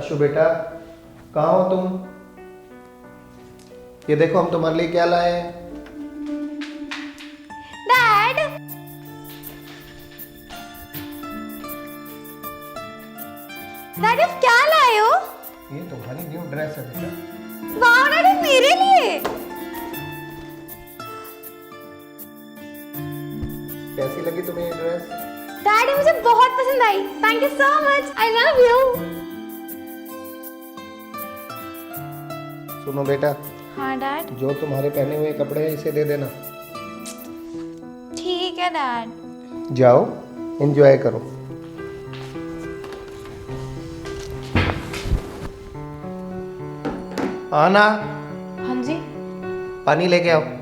हर्षु बेटा, कहाँ हो तुम? ये देखो हम तुम्हारे लिए क्या लाए हैं। डैड, डैडी क्या लाए हो? ये तुम्हारी न्यू ड्रेस है बेटा। वाह डैडी, मेरे लिए। कैसी लगी तुम्हें ये ड्रेस? डैडी मुझे बहुत पसंद आई। Thank you so much, I love you. सुनो बेटा, हाँ डैड। जो तुम्हारे पहने हुए कपड़े हैं इसे दे देना। ठीक है डैड। जाओ, एंजॉय करो। आना, हाँ जी। पानी लेके आओ।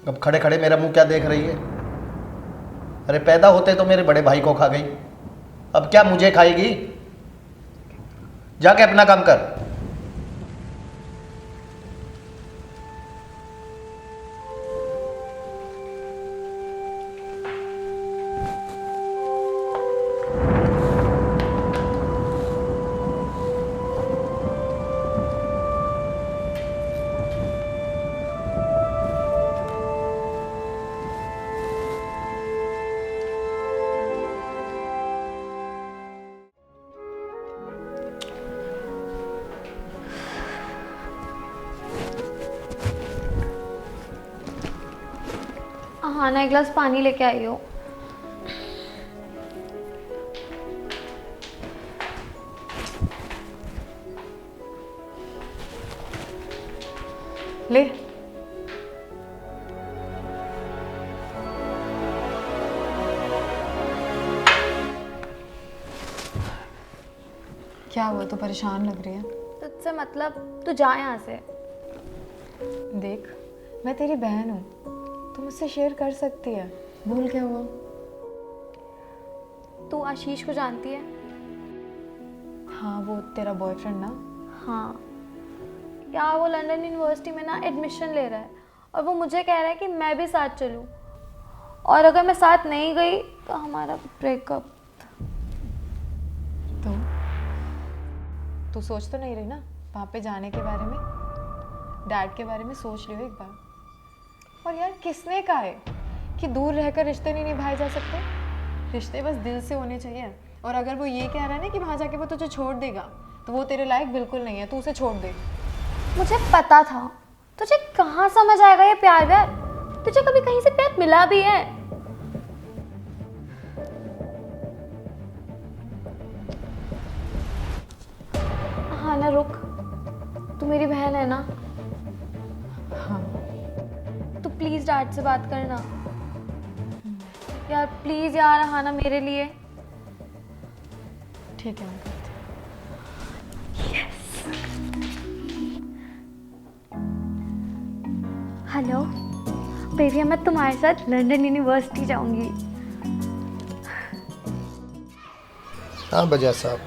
अब खड़े खड़े मेरा मुंह क्या देख रही है? अरे पैदा होते तो मेरे बड़े भाई को खा गई, अब क्या मुझे खाएगी? जाके अपना काम कर। हाँ ना, एक गिलास पानी लेके आई हो। ले। क्या हुआ, तो परेशान लग रही है? तुझसे मतलब, तू जा यहाँ से। देख, मैं तेरी बहन हूँ, तू मुझसे शेयर कर सकती है। भूल क्या हुआ? तू आशीष को जानती है? हाँ, वो तेरा बॉयफ्रेंड ना? हाँ यार, वो लंदन यूनिवर्सिटी में ना एडमिशन ले रहा है और वो मुझे कह रहा है कि मैं भी साथ चलूं, और अगर मैं साथ नहीं गई तो हमारा ब्रेकअप। तो तू सोच तो नहीं रही ना वहाँ पे जाने के बारे में? डैड के बारे में सोच लियो एक बार। और यार, किसने कहा है कि दूर रहकर रिश्ते नहीं निभाए जा सकते? रिश्ते बस दिल से होने चाहिए। और अगर वो ये कह रहा है ना कि वहाँ जाके वो तुझे छोड़ देगा, तो वो तेरे लायक बिल्कुल नहीं है, तू उसे छोड़ दे। मुझे पता था। तुझे कहाँ समझ आएगा ये प्यार व्यार? तुझे कभी कहीं से प्यार मिला भी है? हाँ ना, रुक। तू मेरी बहन है ना? हाँ। तू प्लीज डैड से बात करना यार, प्लीज यार। हाँ ना, मेरे लिए। ठीक है, मैं करती हेलो बेबी, मैं तुम्हारे साथ लंदन यूनिवर्सिटी जाऊंगी। हाँ बजा साहब,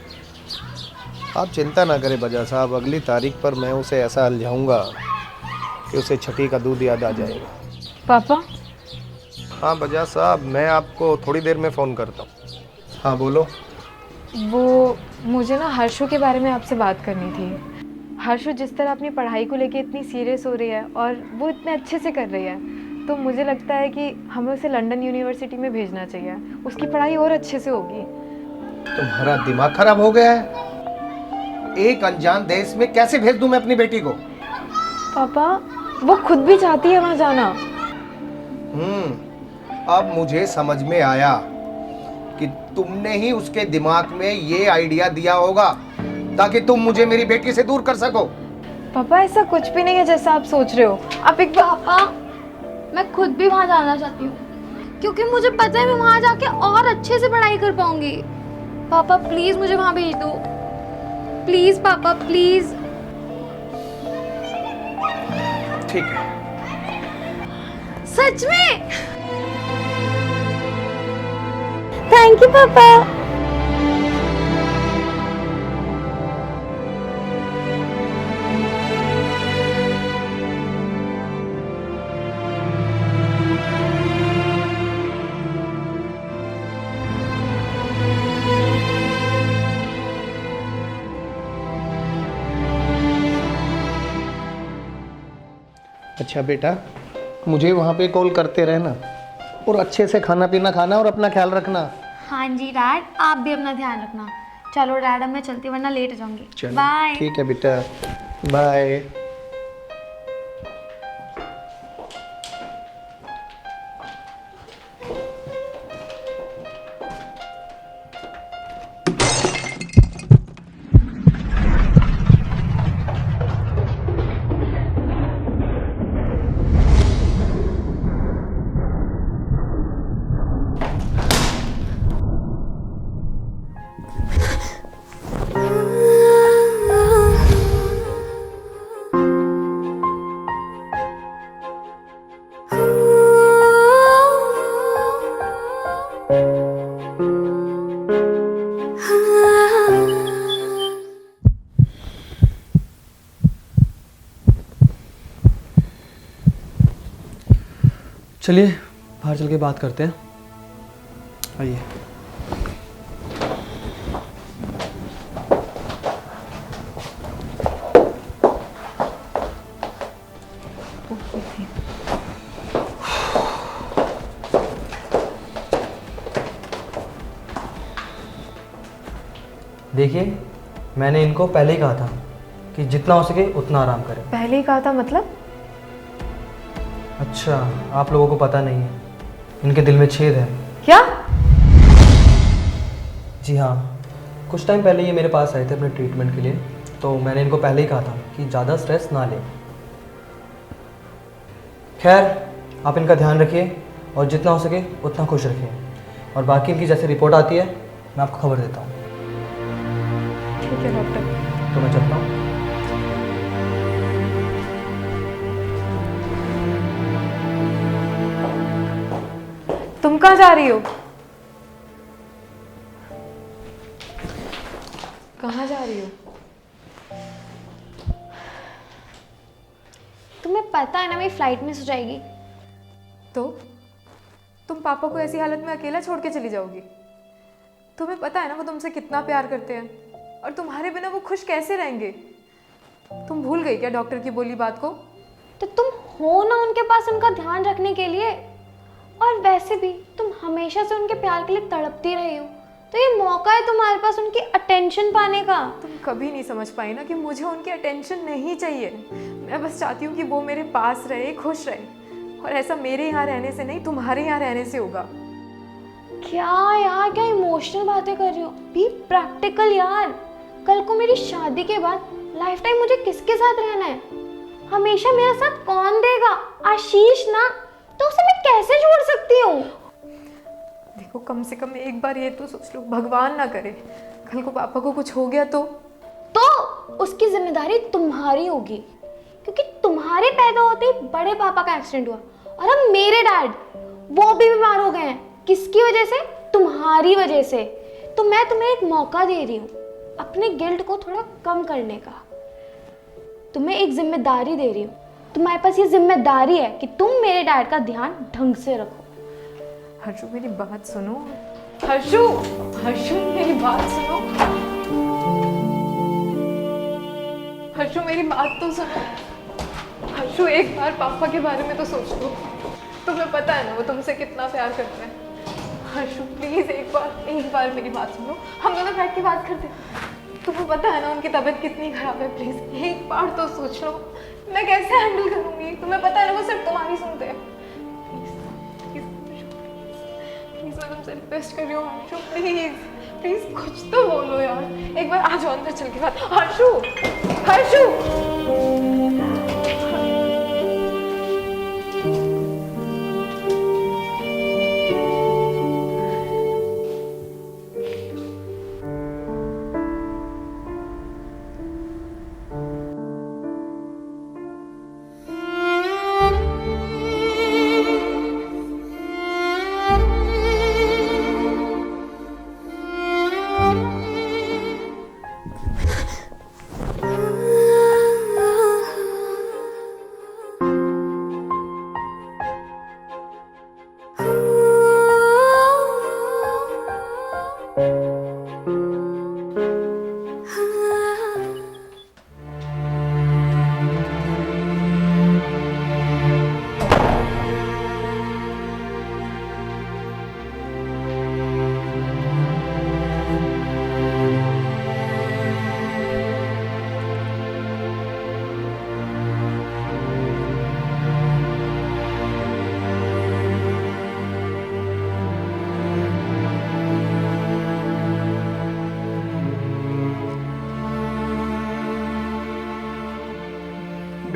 आप चिंता ना करें बजा साहब, अगली तारीख पर मैं उसे ऐसा अलझाऊंगा कि उसे छठी का दूध याद आ जाएगा। पापा। हाँ बजा साहब, मैं आपको थोड़ी देर में फ़ोन करता हूँ। हाँ बोलो। वो मुझे ना हर्षु के बारे में आपसे बात करनी थी। हर्षु जिस तरह अपनी पढ़ाई को लेके इतनी सीरियस हो रही है और वो इतने अच्छे से कर रही है, तो मुझे लगता है कि हमें उसे लंदन यूनिवर्सिटी में भेजना चाहिए। उसकी पढ़ाई और अच्छे से होगी। तुम्हारा दिमाग खराब हो गया है? एक अनजान देश में कैसे भेज दूं मैं अपनी बेटी को? पापा, वो खुद भी चाहती है वहाँ जाना। अब मुझे समझ में आया कि तुमने ही उसके दिमाग में ये आइडिया दिया होगा ताकि तुम मुझे मेरी बेटी से दूर कर सको। पापा, ऐसा कुछ भी नहीं है जैसा आप सोच रहे हो। आप एक पापा, मैं खुद भी वहाँ जाना चाहती हूँ क्योंकि मुझे पता है मैं वहाँ जाके और अच्छे से पढ़ाई कर पाऊंगी। पापा प्लीज मुझे वहाँ भेज दो, प्लीज पापा प्लीज। ठीक है। सच में? थैंक यू पापा। अच्छा बेटा, मुझे वहाँ पे कॉल करते रहना और अच्छे से खाना पीना खाना और अपना ख्याल रखना। हाँ जी डैड, आप भी अपना ध्यान रखना। चलो डैड, अब मैं चलती हूँ वरना लेट हो जाऊंगी। चलो बाय। ठीक है बेटा, बाय। चलिए बाहर चल के बात करते हैं, आइए। देखिए, मैंने इनको पहले ही कहा था कि जितना हो सके उतना आराम करें। पहले ही कहा था मतलब? अच्छा, आप लोगों को पता नहीं है, इनके दिल में छेद है। क्या? जी हाँ, कुछ टाइम पहले ये मेरे पास आए थे अपने ट्रीटमेंट के लिए, तो मैंने इनको पहले ही कहा था कि ज़्यादा स्ट्रेस ना लें। खैर, आप इनका ध्यान रखिए और जितना हो सके उतना खुश रखिए, और बाकी इनकी जैसे रिपोर्ट आती है मैं आपको खबर देता हूँ। ठीक है डॉक्टर। तो मैं चलता हूँ। तुम कहाँ जा रही हो? कहाँ जा रही हो? तुम्हें पता है ना मेरी फ्लाइट मिस हो जाएगी। तो तुम पापा को ऐसी हालत में अकेला छोड़ के चली जाओगी? तुम्हें पता है ना वो तुमसे कितना प्यार करते हैं, और तुम्हारे बिना वो खुश कैसे रहेंगे? तुम भूल गई क्या डॉक्टर की बोली बात को? तो तुम हो ना उनके पास उनका ध्यान रखने के लिए, और वैसे भी तुम हमेशा से उनके प्यार के लिए तड़पती रही हो, तो ये मौका है तुम्हारे पास उनकी अटेंशन पाने का। तुम कभी नहीं समझ पाई ना कि मुझे उनकी अटेंशन नहीं चाहिए। मैं बस चाहती हूँ कि वो मेरे पास रहे, खुश रहे, और ऐसा मेरे यहाँ रहने से नहीं, तुम्हारे यहाँ रहने से होगा। क्या यार, क्या इमोशनल बातें कर रही हो? बी प्रैक्टिकल यार। कल को मेरी शादी के बाद लाइफ टाइम मुझे किसके साथ रहना है? हमेशा मेरा साथ कौन देगा? आशीष ना, तो उसे मैं कैसे छोड़ सकती हूँ? देखो, कम से कम एक बार ये तो सोच लो, भगवान ना करे कल को पापा को कुछ हो गया तो उसकी जिम्मेदारी तुम्हारी होगी, क्योंकि तुम्हारे पैदा होते ही बड़े पापा का एक्सीडेंट हुआ, और अब मेरे डैड वो भी बीमार हो गए हैं। किसकी वजह से? तुम्हारी वजह से। तो मैं तुम्हें एक मौका दे रही हूँ अपने गिल्ट को थोड़ा कम करने का। तुम्हें एक जिम्मेदारी दे रही हूँ। तुम्हारे पास ये जिम्मेदारी है कि तुम मेरे डैड का ध्यान ढंग से रखो। हर्षु मेरी बात सुनो। हर्षु, हर्षु मेरी बात सुनो। हर्षु मेरी बात तो सुनो। हर्षु, एक बार पापा के बारे में तो सोच लो। तुम्हें पता है ना वो तुमसे कितना प्यार करते हैं। हर्षु प्लीज एक बार मेरी बात सुनो। हम दोनों बैठ के बात करते हैं। तुम्हें पता है ना उनकी तबीयत कितनी खराब है। प्लीज एक बार तो सोच लो, मैं कैसे हैंडल करूंगी? तुम्हें पता है ना वो सिर्फ तुम्हारी सुनते हैं। प्लीज मैं तुमसे रिक्वेस्ट कर रही हूँ हर्षु, प्लीज प्लीज कुछ तो बोलो यार। एक बार आ जाओ अंदर चल के बात। हर्षु, हर्षु।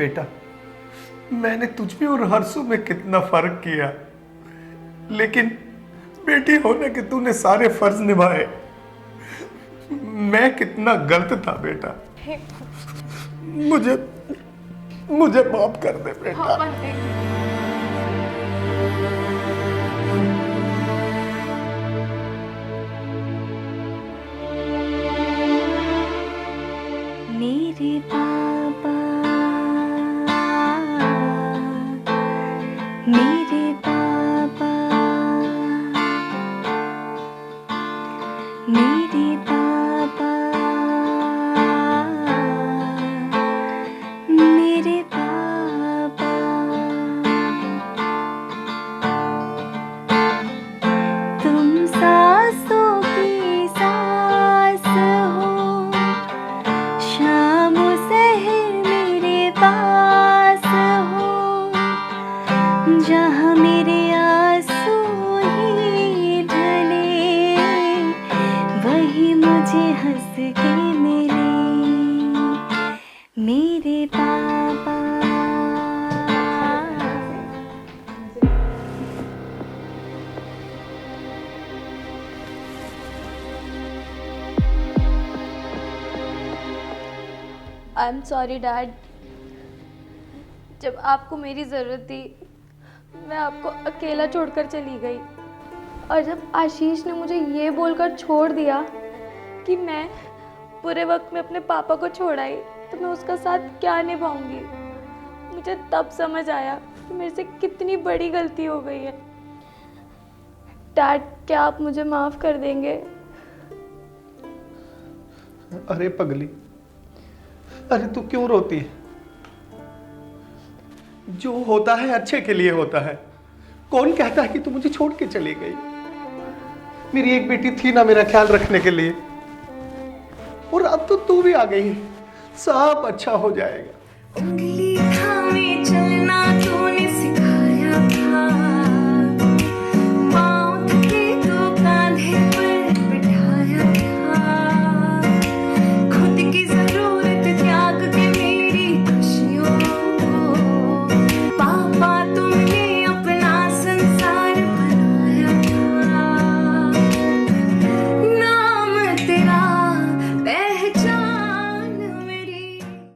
बेटा, मैंने तुझ में और हर्षू में कितना फर्क किया, लेकिन बेटी होने के तूने सारे फर्ज निभाए। मैं कितना गलत था बेटा, मुझे माफ कर दे बेटा। पापा नहीं। मेरे पापा, मेरे पापा, मेरे पापा, मेरे पापा। तुम सांसों की सांस हो, शाम सहर मेरे पास हो, जहाँ मेरे आंसू ही ढले, वही मुझे हंस के मिले, मेरे पापा। आई एम सॉरी डैड, जब आपको मेरी ज़रूरत थी मैं आपको अकेला छोड़कर चली गई, और जब आशीष ने मुझे ये बोलकर छोड़ दिया कि मैं बुरे वक्त में अपने पापा को छोड़ आई तो मैं उसका साथ क्या निभाऊंगी, मुझे तब समझ आया कि मेरे से कितनी बड़ी गलती हो गई है। डैड, क्या आप मुझे माफ़ कर देंगे? अरे पगली, अरे तू क्यों रोती है? जो होता है अच्छे के लिए होता है। कौन कहता है कि तू मुझे छोड़ के चली गई? मेरी एक बेटी थी ना मेरा ख्याल रखने के लिए, और अब तो तू भी आ गई है। सब अच्छा हो जाएगा। उंगली थामे चलना तू